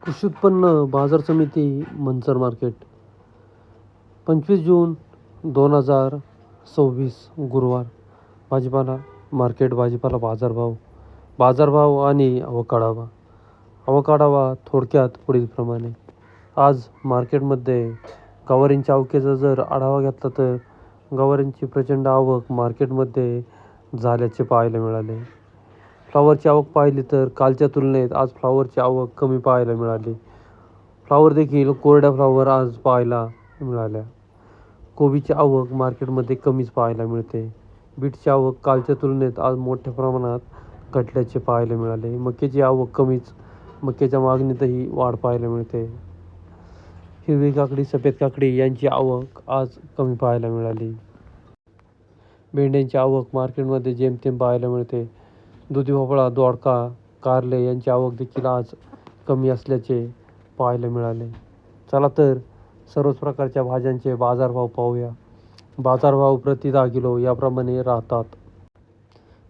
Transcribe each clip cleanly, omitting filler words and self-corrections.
कृषी उत्पन्न बाजार समिती मंचर मार्केट 25 जून 2026 गुरुवार. भाजीपाला मार्केट. भाजीपाला बाजारभाव आणि आवक आढावा थोडक्यात पुढीलप्रमाणे. आज मार्केटमध्ये गवारींच्या आवकेचा जर आढावा घेतला तर गवारींची प्रचंड आवक मार्केटमध्ये झाल्याचे पाहायला मिळाले. फ्लॉवरची आवक पाहिली तर कालच्या तुलनेत आज फ्लॉवरची आवक कमी पाहायला मिळाली. फ्लॉवर देखील कोरड्या फ्लॉवर आज पाहायला मिळाल्या. कोबीची आवक मार्केटमध्ये कमीच पाहायला मिळते. बीटची आवक कालच्या तुलनेत आज मोठ्या प्रमाणात घटल्याचे पाहायला मिळाले. मक्याची आवक कमीच. मक्याच्या मागणीतही वाढ पाहायला मिळते. हिरवी काकडी, सफेद काकडी यांची आवक आज कमी पाहायला मिळाली. भेंड्यांची आवक मार्केटमध्ये जेमतेम पाहायला मिळते. दुधी भोपळा, दोडका, कारले यांची आवक देखील आज कमी असल्याचे पाहायला मिळाले. चला तर सर्वच प्रकारच्या भाज्यांचे बाजारभाव पाहूया. बाजारभाव प्रति 10 किलो याप्रमाणे राहतात.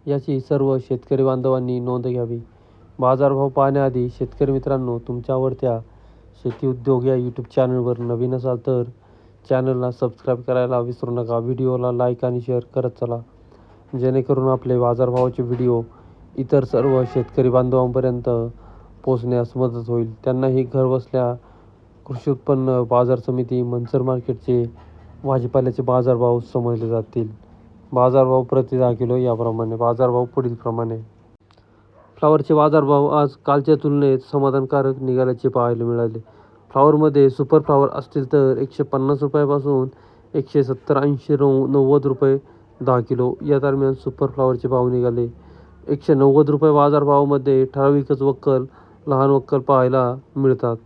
याची सर्व शेतकरी बांधवांनी नोंद घ्यावी. बाजारभाव पाहण्याआधी शेतकरी मित्रांनो, तुमच्या आवडत्या शेती उद्योग या यूट्यूब चॅनलवर नवीन असाल तर चॅनलला सबस्क्राईब करायला विसरू नका. व्हिडिओला लाईक आणि शेअर करत चला, जेणेकरून आपले बाजारभावाचे व्हिडिओ इतर सर्व शेतकरी बांधवांपर्यंत पोहोचण्यास मदत होईल. त्यांनाही घरबसल्या कृषी उत्पन्न बाजार समिती मंचर मार्केटचे भाजीपाल्याचे बाजारभाव समजले जातील. बाजारभाव प्रति 10 किलो याप्रमाणे. बाजारभाव पुढीलप्रमाणे. फ्लॉवरचे बाजारभाव आज कालच्या तुलनेत समाधानकारक निघाल्याचे पाहायला मिळाले. फ्लॉवरमध्ये सुपर फ्लॉवर असतील तर 150 रुपयापासून 170, 80, 90 रुपये 10 किलो या दरम्यान सुपर फ्लॉवरचे भाव निघाले. 190 रुपये बाजारभावामध्ये ठराविकच वक्कल, लहान वक्कल पाहायला मिळतात.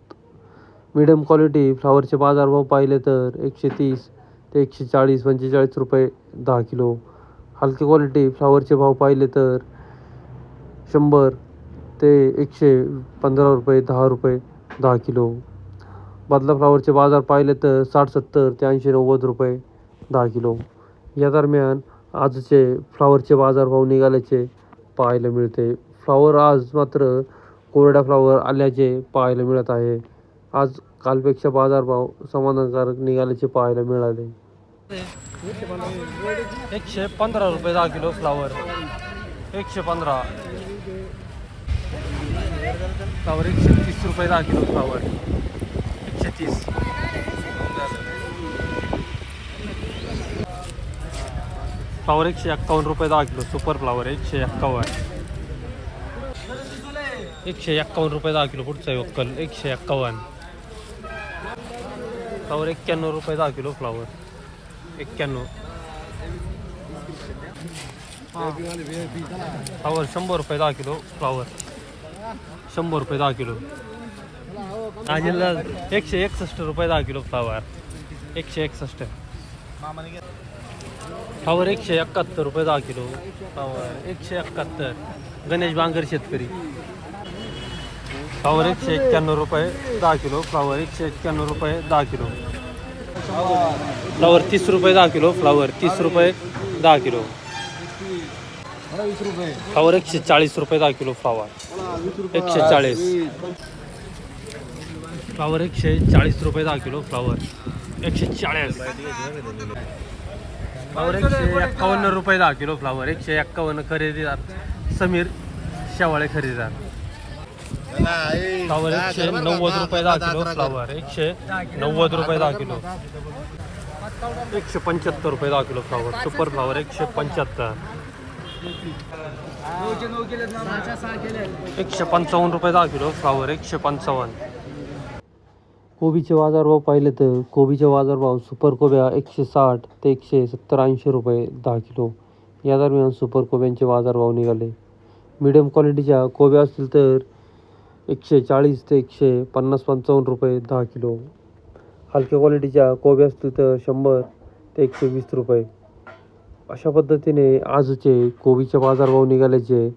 मीडियम क्वालिटी फ्लॉवरचे बाजारभाव पाहिले तर 130 ते 140, 45 रुपये 10 किलो. हलके क्वालिटी फ्लॉवरचे भाव पाहिले तर 100 ते 115 रुपये 10 रुपये 10 किलो. बदला फ्लॉवरचे बाजार पाहिले तर 60, 70 ते 80, 90 रुपये 10 किलो या दरम्यान आजचे फ्लॉवरचे बाजारभाव निघाल्याचे पाहायला मिळते. फ्लॉवर आज मात्र कोरड्या फ्लॉवर आल्याचे पाहायला मिळत आहे. आज कालपेक्षा बाजारभाव समाधानकारक निघाल्याचे पाहायला मिळाले. 115 रुपये 10 किलो फ्लॉवर. 115 फ्लॉवर. 130 रुपये 10 किलो फ्लॉवर. 130 फ्लॉवर. 151 रुपये 10 किलो सुपर फ्लॉवर. 151 रुपये 10 किलो. पुढचा वक्कल 151 फ्लॉवर. 91 रुपये 10 किलो फ्लॉवर. 91 फ्लॉवर. 100 रुपये 10 किलो फ्लॉवर. 100 रुपये 10 किलो. आणि 161 रुपये 10 किलो फ्लॉवर. 161 फ्लॉवर. 171 रुपये 10 किलो फ्लॉवर. 171 गणेश बांगर शेतकरी. फ्लॉवर. 191 रुपये 10 किलो फ्लॉवर. 191 रुपये 10 किलो फ्लॉवर. 30 रुपये 10 किलो फ्लॉवर. 30 रुपये 10 किलो फ्लॉवर. 140 रुपये 10 किलो फ्लॉवर. 140 फ्लॉवर. 140 रुपये 10 किलो फ्लॉवर. 140 फ्लॉवर. 151 रुपये 10 किलो फ्लॉवर. 151 खरेदीदार समीर शेवाळे खरेदीदार. फ्लॉवर. 190 रुपये 10 किलो फ्लॉवर. 190 रुपये 10 किलो. 175 रुपये 10 किलो फ्लॉवर सुपर फ्लॉवर. 175 155 रुपये 10 किलो फ्लॉवर. 155 कोबीचे बाजारभाव पाहिले तर कोबीचे बाजारभाव सुपर कोब्या 160 ते 170, 80 रुपये 10 किलो या दरम्यान सुपर कोब्यांचे बाजारभाव निघाले. मीडियम क्वालिटीच्या कोब्या असतील तर 140 ते 150, 55 रुपये 10 किलो. हलक्या क्वालिटीच्या कोब्या असतील तर 100 ते 120 रुपये. अशा पद्धतीने आजचे कोबीचे बाजारभाव निघाल्याचे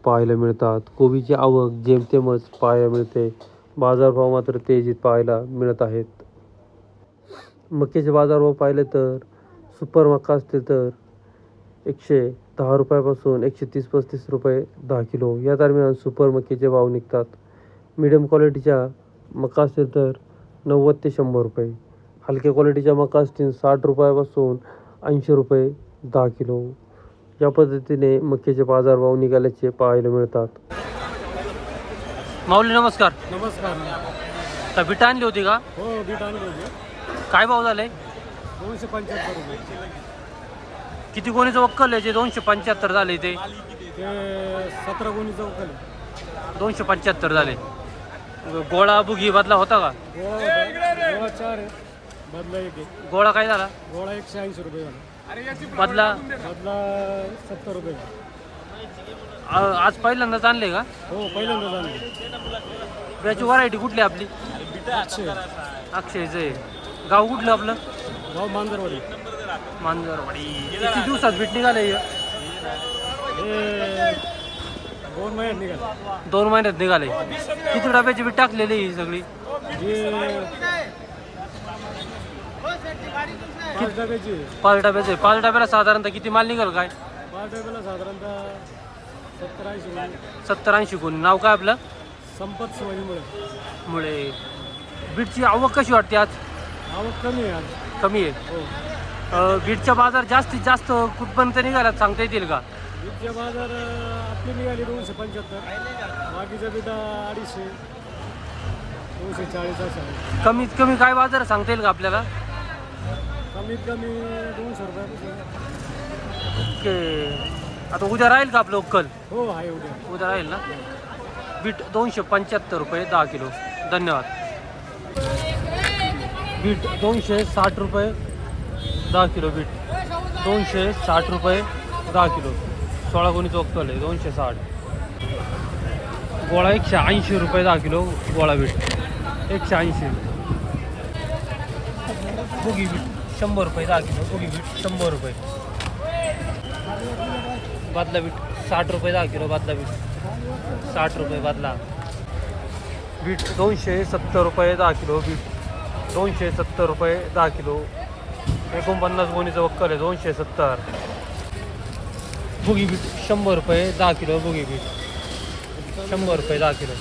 पाहायला मिळतात. कोबीची आवक जेमतेमच पाहायला मिळते. बाजारभाव मात्र तेजीत पाहायला मिळत आहेत. मक्याचे बाजारभाव पाहिले तर सुपर मका असतील तर 110 रुपयापासून 130-35 रुपये 10 किलो या दरम्यान सुपर मक्याचे भाव निघतात. मीडियम क्वालिटीच्या मका असेल तर 90 ते 100 रुपये. हलक्या क्वालिटीच्या मका असतील 60 रुपयापासून 80 रुपये 10 किलो. या पद्धतीने मक्याचे बाजारभाव निघाल्याचे पाहायला मिळतात. माऊली नमस्कार. नमस्कार. का बीट आणली होती का? हो, बीट आणली होती. काय भाव झाले? 275 रुपये. किती गोणीचं वक्कल आहे जे 275 झाले ते? ते 17 गोणीचं उकल. 275 झाले. गोळा बुगी बदला होता का? गोळा होता. गोळा 4 आहे. बदला 1 आहे. गोळा काय झाला? गोळा 180 रुपये झाला. बदला बदला 70 रुपये. आज पहिल्यांदाच आणले का? हो, पहिल्यांदा झालं. याची व्हरायटी कुठली आपली? अक्षय. अक्षयचं आहे. गाव कुठलं आपलं? गाव मांजरवाडी. मांजरवाडी. किती दिवसात बीट निघाले? हे 2 महिन्यात निघाला. 2 महिन्यात निघाले. किती डब्याची बीट टाकलेली ही सगळी? हे 5 डब्याची. 5 डब्याचे. 5 डब्याला साधारणतः किती माल निघाल काय? 5 डब्याला साधारणतः 70-80 गोणी. 70-80 कोणी. नाव काय आपलं? संपत सोयीमुळे. मुळे. बीटची आवक कशी वाटते आज? आवक कमी आहे आज. कमी आहे. हो. बीटचा बाजार जास्तीत जास्त कुठपर्यंत निघाला सांगता येतील का? बीटचे बाजार आपली निघाली 275. बाकीचा बीट 250, 240 असा आहे. कमीत कमी काय बाजार सांगता येईल का आपल्याला? कमीत कमी 200 रुपयापासून. ओके. आता उद्या राहील का आपलं उक्कल? हो, आहे उद्या. उद्या राहील ना? बीट 275 रुपये 10 किलो. धन्यवाद. बीट 260 रुपये 10 किलो. बीट 260 रुपये 10 किलो. 16 गोणीचं उक्कल आहे. 260. गोळा 180 रुपये 10 किलो. गोळा बीट 180. बुगी बीट 100 रुपये 10 किलो. बुगी बीट 100 रुपये. बादला बीट 60 रुपये 10 किलो. बादला बीट 60 रुपये. बादला बीट 270 रुपये 10 किलो. बीट 270 रुपये 10 किलो. 49 गोणीचं वक्कल आहे. 270. बुगी बीट 100 रुपये 10 किलो. बुगी बीट 100 रुपये 10 किलो.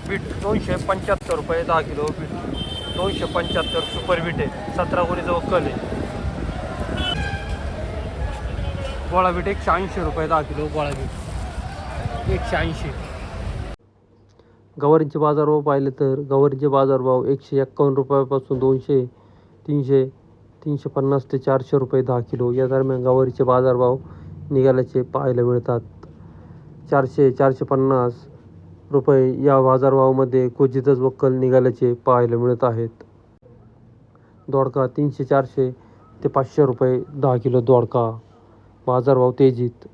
बीट 275 रुपये 10 किलो. बीट 275 सुपर बीट आहे. 17 गोणीचं वक्कल आहे. गोळा बीट 180 रुपये 10 किलो. गोळा बीट 180. गवारीचे बाजारभाव पाहिले तर गवारीचे बाजारभाव 151 रुपयापासून 200, 300, 350 ते 400 रुपये 10 किलो. या दरम्यान गवारीचे बाजारभाव निघाल्याचे पाहायला मिळतात. 400, 450 रुपये या बाजारभावामध्ये क्वचितच वक्कल निघाल्याचे पाहायला मिळत आहेत. दोडका 300, 400 ते 500 रुपये 10 किलो. दोडका बाजारभाव तेजीत.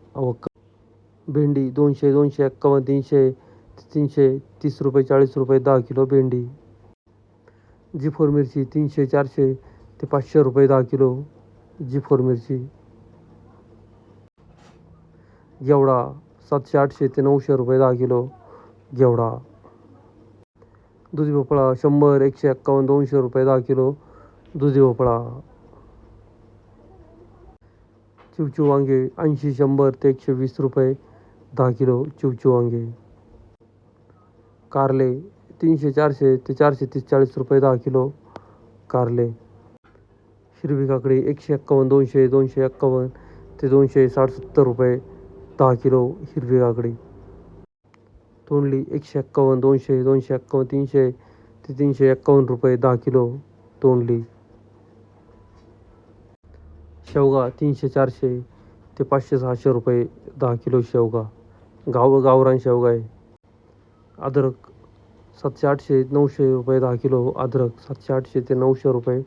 भेंडी 200, 251, 300 330 रुपये 40 रुपये 10 किलो. भेंडी. जी4 मिरची 300, 400 ते 500 रुपये 10 किलो. जी4 मिरची. घेवडा 700, 800 ते 900 रुपये 10 किलो. घेवडा. दुधी भोपळा 100, 151, 200 रुपये 10 किलो. दुधी भोपळा. चिवचिव वांगे 80, 100 ते 120 रुपये 10 किलो. चिवचिव वांगे. कारले 300, 400 ते 430, 40 रुपये 10 किलो. कारले. हिरवी काकडी 151, 200, 251 ते 260, 70 रुपये 10 किलो. हिरवी काकडी. तोंडली 151, 200, 251, 300 ते 351 रुपये 10 किलो. तोंडली. शेवगा 300, 400 ते 500, 600 रुपये 10 किलो. शेवगा. गावरान शेवगा आहे. अद्रक 700, 800, 900 रुपये 10 किलो. अद्रक 700, 800 ते 900 रुपये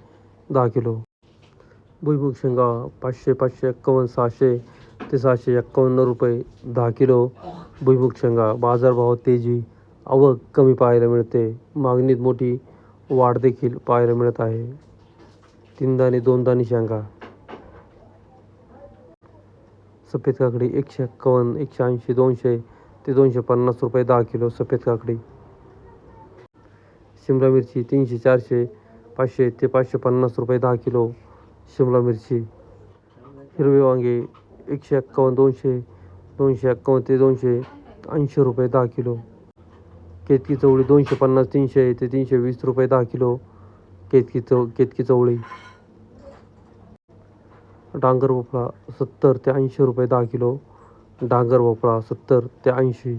10 किलो. भुईमुग शेंगा 500, 551, 600 ते 651 रुपये 10 किलो. भुईमुग शेंगा. बाजारभाव तेजी. आवक कमी पाहायला मिळते. मागणीत मोठी वाढ देखील पाहायला मिळत आहे. 3 दाणे 2 दाणे शेंगा. सफेद काकडी 151, 180, 200 ते 250 रुपये 10 किलो. सफेद काकडी. शिमला मिरची 300, 400, 500 ते 550 रुपये 10 किलो. शिमला मिरची. हिरवे वांगे 151, 200, 251 ते 280 रुपये 10 किलो. केतकी चवळी 250 300 ते 320 रुपये 10 किलो केतकी चवळी. डांगर भोपळा 70 ते 80 रुपये 10 किलो. डांगर भोपळा 70 ते 80.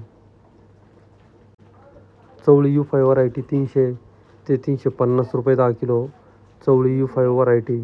चवळी U5 व्हरायटी 300 ते 350 रुपये 10 किलो. चवळी U5 व्हरायटी